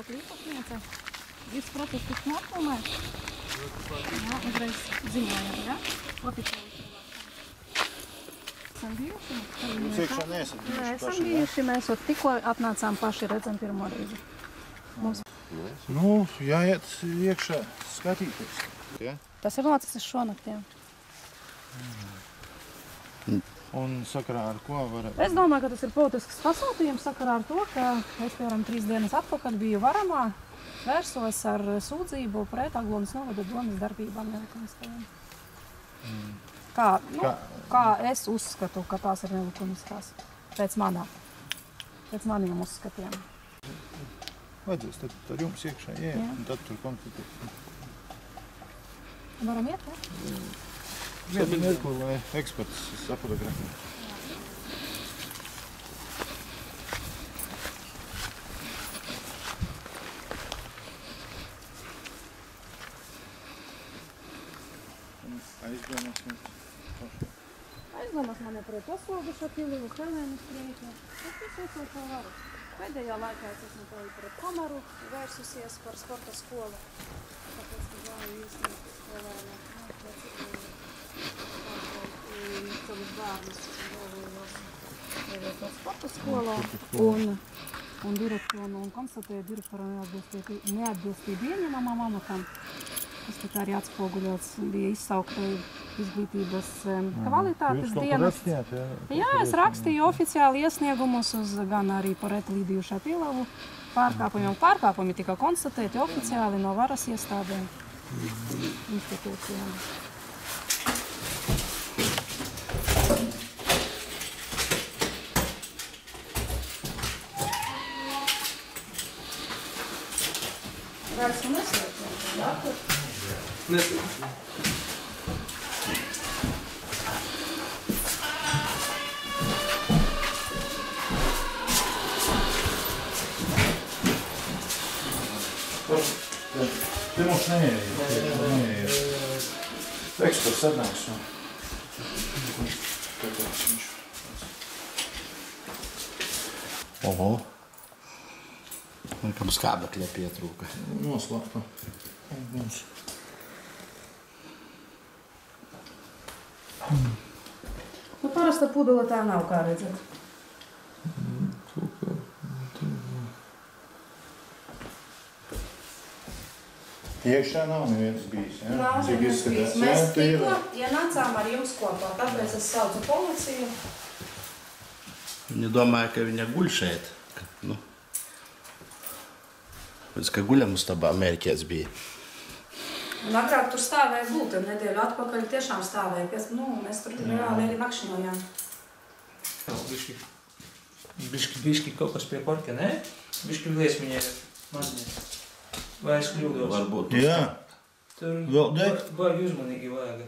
dzīvokļa īpašniece. Viss process tiks noformēts. Jā, uzreiz ziņojam, jā? Oficiāli. Esam bijuši? Jūs iekšā neesat bijuši paši, esam bijuši, mēs tikko atnācām paši, redzam pirmo reizi. Mums... Nu, jāiet iekšā skatīties. Ja? Tas ir noticis šonaktiem. Un sakarā ar ko var... Es domāju, ka tas ir politisks pasūtījums sakarā ar to, ka es, piemēram, 3 dienas atpakaļ biju Varamā, vērsos ar sūdzību pret Aglonas novada domas darbībām nelikumiskajiem. Kā es uzskatu, ka tās ir nelikumiskās, pēc maniem uzskatiem. Vajadzēs tad ar jums iekšā iet, un tad tur konfliktēt. Varam iet, ja? Vienu mirkli, lai eksperts safotografē. Aizdomās man ir pret Osvaldušu Apilivu, Helēnu Strītni. Es visu esmu, ko varu. Pēdējā laikā es esmu pret Komaru vērsusies par sporta skolu. Tāpēc, ka gāju īstenībā skolēnu. Savus bērnus no sporta skolā un direktoru un konstatēju direktoru neatbilstību ieņemamam amatam. Tas tā arī atspoguļots, bija izsaukta izglītības kvalitātes dienas. Jā, es rakstīju oficiāli iesniegumus uz gan arī par Līdiju Šapilovu pārkāpumiem. Pārkāpumi tika konstatēti oficiāli no varas iestādēm institūcijām. Vairs un neslēpjam, jā? Neslēpjam. Te mums neieiet. Eksperts atnāks no. Oho. Man kam skābekļa pietrūka. Noslēpa. Nu, parasta pudula tā nav, kā redzat. Iekšā nav nevienas bijis, ja? Nav nevienas bijis. Mēs tikko ienācām ar jums kopā, tāpēc es saucu policiju. Viņa domāja, ka viņa guļ šeit. Nu. Pēc, ka guļamustabā Amerikietis bija. Un agrāk tur stāvēja būt, un nedēļu atpakaļ tiešām stāvēja. Mēs tur reāli arī nakšņojām. Biški kaut kas pie parka, ne? Biški liesmiņē mazliet. Vai es kļūdos? Varbūt. Jā. Tur vēl deg? baigi uzmanīgi vajag.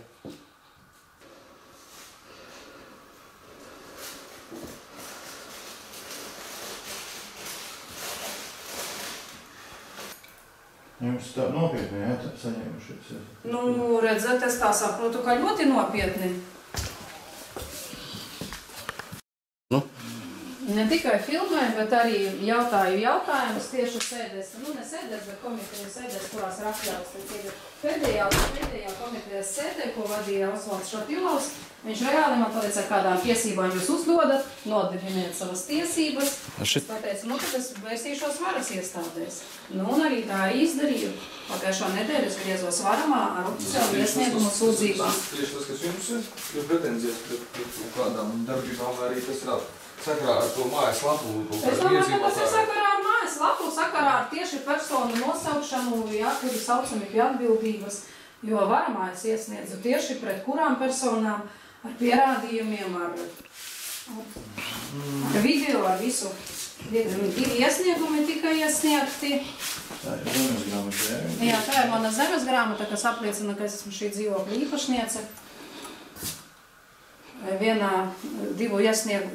Jums tā nopietni, jā, saņēmušies? Nu, redzat, es tā saprotu, ka ļoti nopietni. Ne tikai filmēju, bet arī jautāju jautājumus tieši sēdēs, nu ne sēdēs, bet komitejas sēdēs, kurās ir atļauts. Pēdējā komitejas sēdē, ko vadīja Osvalds Šapilovs, viņš reāli man pateica, kādām tiesībām jūs uzdodat, nodibiniet savas tiesības. Es pateicu, nu tad es vērsīšos varas iestādēs. Nu un arī tā izdarīju. Pagājušo nedēļu es griezos Varamā ar oficiālu iesniegumu sūdzībām. Tieši tas, kas jums ir pretenzijas pret kādām darbībām, arī tas ir sakarā ar to mājaslapu? Es domāju, ka tas ir sakarā ar mājaslapu, sakarā ar tieši personu nosaukšanu, jā, kuri saucami pie atbildības, jo Varamā es iesniedzu tieši pret kurām personām, ar pierādījumiem, ar video, ar visu. 2 iesniegumi tika iesniegti. Tā ir zemes grāmata, jā? Jā, tā ir mana zemes grāmata, kas apliecina, ka es esmu šī dzīvokļa īpašniece.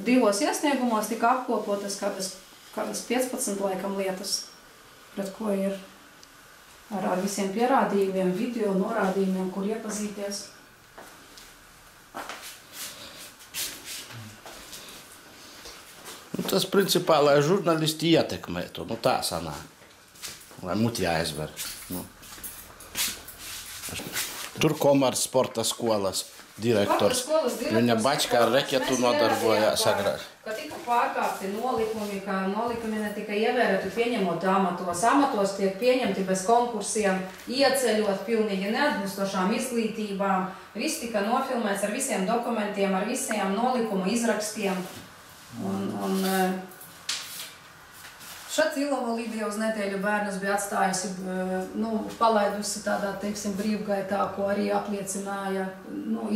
Divos iesniegumos tika apkopotas kādas 15 laikam lietas, pret ko ir ar visiem pierādījumiem, video norādījumiem, kur iepazīties. Nu, tas principā, lai žurnālisti ietekmētu, nu tā sanāk. lai muti jāizver. Nu. Tur Komars sporta skolas direktors. Viņa bačkā ar reķetu nodarbojās agrāk. Ka tika pārkāpti nolikumi, ka nolikumi netika ievēroti pieņemot amatos tiek pieņemti bez konkursiem, ieceļot pilnīgi neatbilstošām izglītībām. Viss tika nofilmēts ar visiem dokumentiem, ar visiem nolikumu izrakstiem. Šat Ilova Līdija uz nedēļu bērnus bija atstājusi, palaidusi tādā, teiksim, brīvgaitā, ko arī apliecināja,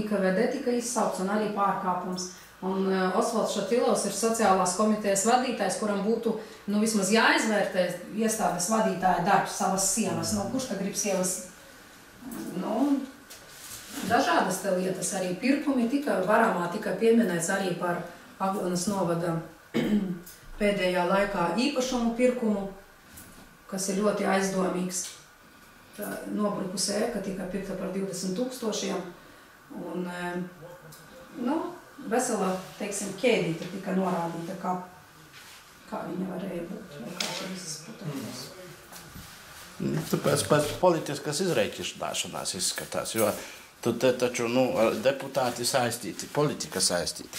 IKVD tika izsaukts un arī pārkāpums. Un Osvalds Šatilovs ir sociālās komitejas vadītājs, kuram būtu, vismaz jāizvērtē iestādes vadītāja darbs, savas sievas. Kurš tā grib sievas? Dažādas te lietas, arī pirkumi varamā tika pieminēts arī par Aglonas novada pēdējā laikā īpašumu pirkumu, kas ir ļoti aizdomīgs. Nobrukusi ēka tika pirkta par 20 000 un, vesela, teiksim, ķēdīte tika norādīta, kā viņa varēja būt, vai kā šeit izskatās. Tāpēc pēc politiskas izreikināšanās izskatās, jo tu te taču, deputāti saistīti, politika saistīti.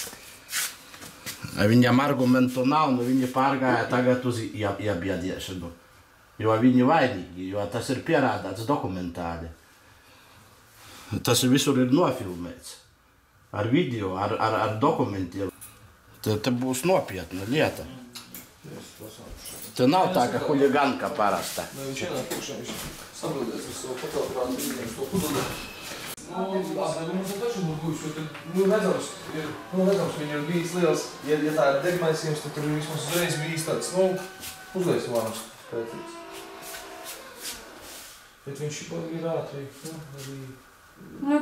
Viņam argumentu nav, viņi pārgāja tagad uz iebiedēšanu, jo viņi vainīgi, jo tas ir pierādāts dokumentāli. Tas visur ir nofilmēts. Ar video, ar dokumentiem. Te būs nopietna lieta. Te nav tā, ka huliganka parasta. Viņš ienāk iekšā, viņš sabrādēs ar savu fotoaparātu, viņam to puduli. Mums taču būs guļš, jo tad, redzams, viņam ir bijis liels, ja tā ir degmaisījums, tad tur vismaz uzreiz bijis tāds, uzlies vārums spēcīgs. Bet viņš ir ātri, arī...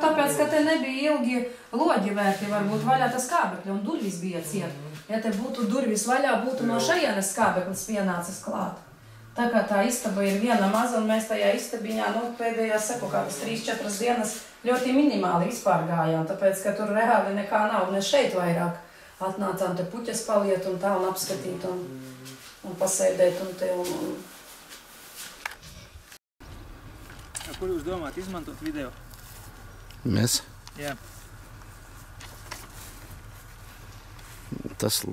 Tāpēc, ka te nebija ilgi loģi vērti, varbūt vaļā tas skābekļi, un durvis bija ciet. Ja te būtu durvis vaļā, būtu no šajienes skābeklis pienācis klāt. Tā kā tā istaba ir viena maza, un mēs tajā istabiņā, pēdējās, kādas 3-4 dienas ļoti minimāli izpārgājām, tāpēc, ka tur reāli nekā nav, ne šeit vairāk. Atnācām te puķes paliet un tā, un apskatīt, un pasēdēt, un te, un... Kur jūs domājat izmantot video? Mēs? Jā. Tas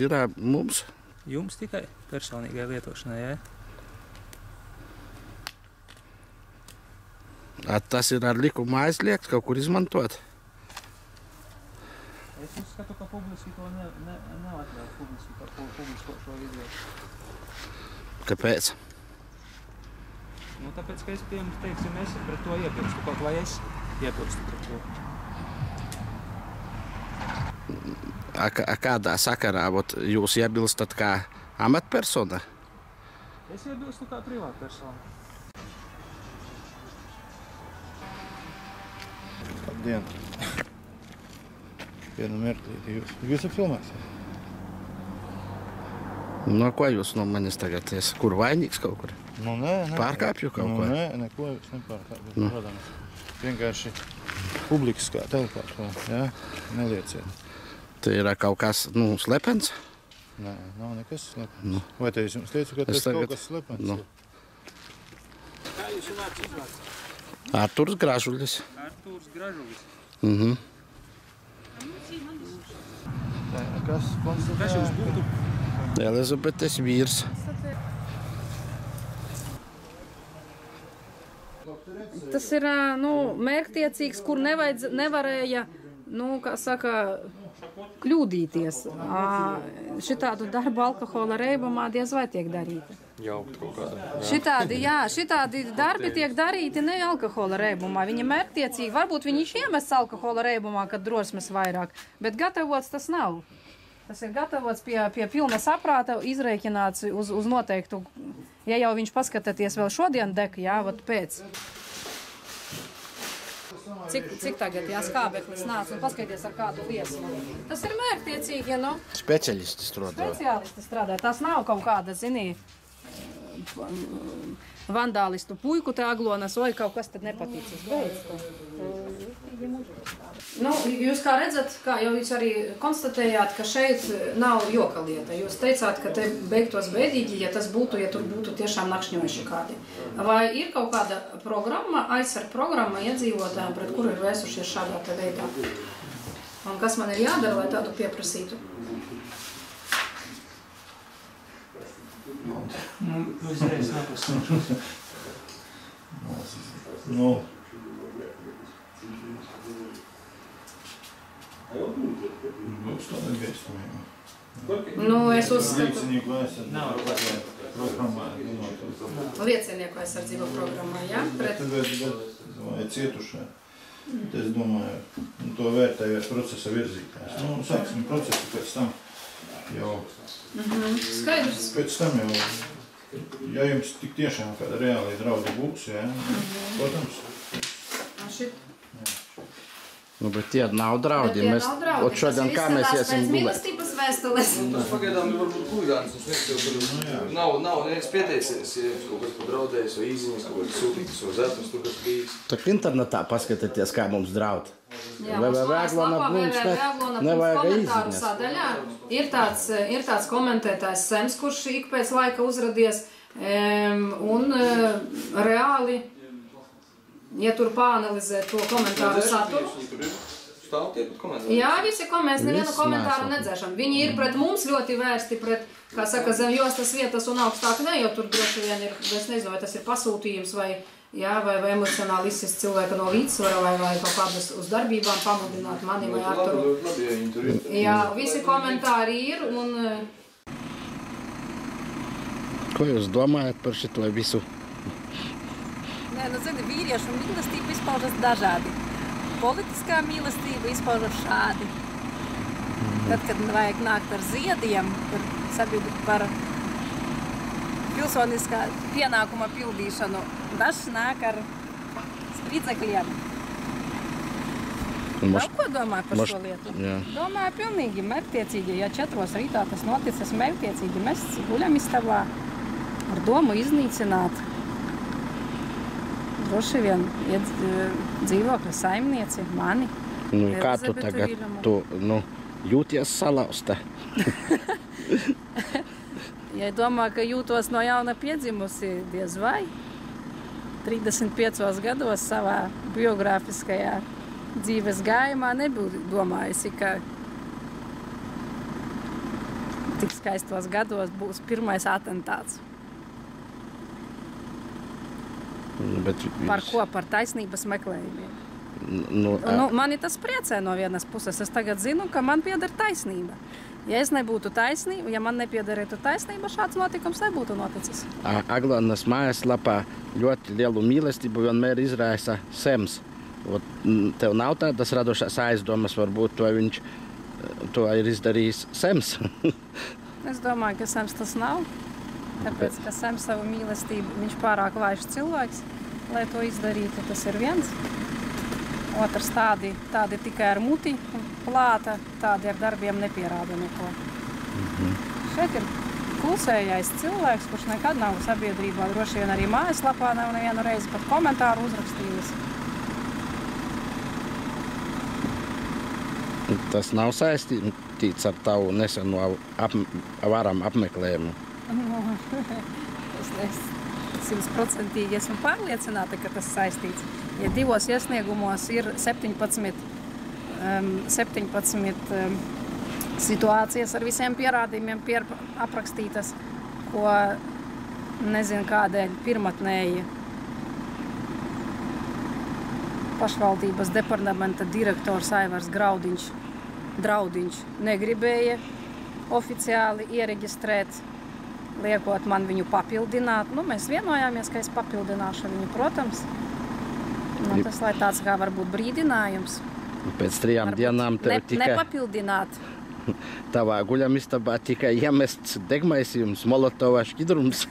ir mums? Jums tikai personīgai lietošanai, jā? Tas ir ar likumu aizliegts kaut kur izmantot? Es uzskatu, ka publiski to neatļaut publisko šo video. Kāpēc? Tāpēc, ka es, teiksim, es pret to iebilstu, kaut vai es iebilstu pret to. Kādā sakarā jūs iebilstat kā amatpersona? Es iebilstu kā privātpersona. Labdien! Vienu mirklīti jūs esat filmēs? Ko jūs no manis tagad esat? Kur vainīgs kaut kur? Nē. Pārkāpju kaut ko? Nē, neko es nepārkāpju. Protams. Vienkārši publiskā telpā to, nelieciet. Te ir kaut kas, slepens? Nē, nav nekas slepens. Vai te es jums teicu, ka tas kaut kas slepens? Kā jūs vārds izvārds? Artūrs Gražulis. Artūrs Gražulis. Kas konstatē? Kas jūs būtu? Elizabetes vīrs. Tas ir, mērķtiecīgs, kur nevarēja, kļūdīties. Šitādu darbu alkohola reibumā diez vai tiek darīta. Jaukt kaut kādā. Šitādi darbi tiek darīti ne alkohola reibumā. Viņi mērķtiecīgi, varbūt viņi iemests alkohola reibumā, kad drosmes vairāk, bet gatavots tas nav. Tas ir gatavots pie pilna saprāta, izreikināts uz noteiktu, ja jau viņš paskatāties vēl šodien dek, pēc. Cik tagad, skābeklis nāc un paskaties ar kādu liesmu. Tas ir mērķtiecīgi, Speciālisti strādā. Speciālisti strādā. Tas nav kaut kāda, vandālistu puiku te Aglonas, vai kaut kas tad nepaticis. Beidz to. Nu, jūs kā redzat, kā jau jūs arī konstatējāt, ka šeit nav joka lieta. Jūs teicāt, ka te beigtos bēdīgi, ja tas būtu, ja tur būtu tiešām nakšņojuši kādi. Vai ir kaut kāda programma, aizsarga programma iedzīvotājiem, pret kuru ir vēsušies šādā te veidā? Un kas man ir jādara, lai tādu pieprasītu? Uzreiz nākas. Nu. Būs tāda gaismība. Nu, es uzskatu... Liecinieku aizsardzība programmā. Liecinieku aizsardzība programmā, jā? Vai cietušā. Es domāju, to vērtējot procesa virzītājs. Nu, sāksim procesu pēc tam jau... Skaidrs. Pēc tam jau, ja jums tik tiešām kāda reāli draudi būs, jā, protams. Šit... Nu, bet tie nav draudi. Bet tie nav draudi. Ot šodien kā mēs iesim gulēt. Mīlestības vēstules. Tas pagaidām ir varbūt huligāns, un sniegts jau nav neviens pieteicies, ja jums kaut kas padraudējis, vai īziņas, kaut kas sūtītas, vai zetums, tur kas bijis. Tak internetā paskatieties, kā mums draud. Jā, mums mājaslapā komentāru sadaļā ir tāds komentētājs Sems, kurš ik pēc laika uzradies, un reāli, ja tur pāanalizē to komentāru saturu. Stāv tie pat komentāri? Jā, visi mēs nevienu komentāru nedzēšam. Viņi ir pret mums ļoti vērsti, pret, kā saka, zem jostas vietas un augstāk ne, jo tur droši vien ir, es nezinu, vai tas ir pasūtījums vai, jā, vai emocionāli izsist cilvēka no līdzsvara vai kaut kādas uz darbībām pamudināt mani vai Arturu. Jā, visi komentāri ir un... Ko jūs domājat par šito visu? Nē, nu, zini, vīriešu mīlestība izpaužas dažādi. Politiskā mīlestība izpaužas šādi. Tad, kad vajag nākt ar ziediem par pilsoniskā pienākuma pildīšanu, dažs nāk ar spridzekļiem. Nav ko domāt par šo lietu? Jā. Domāju pilnīgi mērķtiecīgi. Ja 4 rītā tas noticis mērķtiecīgi, mēs guļam istabā ar domu iznīcināt. Droši vien dzīvokļa saimnieci, mani. Nu, kā tu tagad jūties salauzta? Ja domā, ka jūtos no jauna piedzimusi, diez vai. 35 gados savā biogrāfiskajā dzīves gājumā nebūtu domājusi, ka tik skaistos gados būs pirmais atentāts. Par ko? Par taisnības meklējumiem. Mani tas priecē no vienas puses. Es tagad zinu, ka man pieder taisnība. Ja es nebūtu taisnība, ja man nepiederētu taisnība, šāds notikums nebūtu noticis. Aglonas mājaslapā ļoti lielu mīlestību vienmēr izraisa Sems. Tev nav tādas radošās aizdomas, varbūt viņš to ir izdarījis Sems? Es domāju, ka Sems tas nav. Tāpēc, ka Sems savu mīlestību, viņš pārāk vājš cilvēks, lai to izdarītu, tas ir viens. Otrs tādi tikai ar muti plāta, tādi ar darbiem nepierāda neko. Šeit ir klusējais cilvēks, kurš nekad nav sabiedrībā, droši vien arī mājaslapā nav nevienu reizi pat komentāru uzrakstījis. Tas nav saistīts ar tavu neseno varam apmeklējumu. Es 100% esmu pārliecināta, ka tas saistīts. Ja 2 iesniegumos ir 17 situācijas ar visiem pierādījumiem aprakstītas, ko nezinu kādēļ pirmatnēji pašvaldības departamenta direktors Aivars Draudiņš negribēja oficiāli iereģistrēt, liekot man viņu papildināt. Mēs vienojāmies, ka es papildināšu viņu, protams. Tas lai tāds kā varbūt brīdinājums. Pēc 3 dienām tev tikai... Nepapildināt. Tavā guļamistabā tikai iemests degmaisījums, molotovā šķidrums.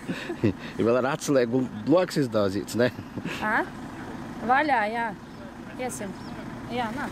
Vēl ar atslēgu bloks izdauzīts, ne? Vaļā, jā. Iesim. Jā, nāc.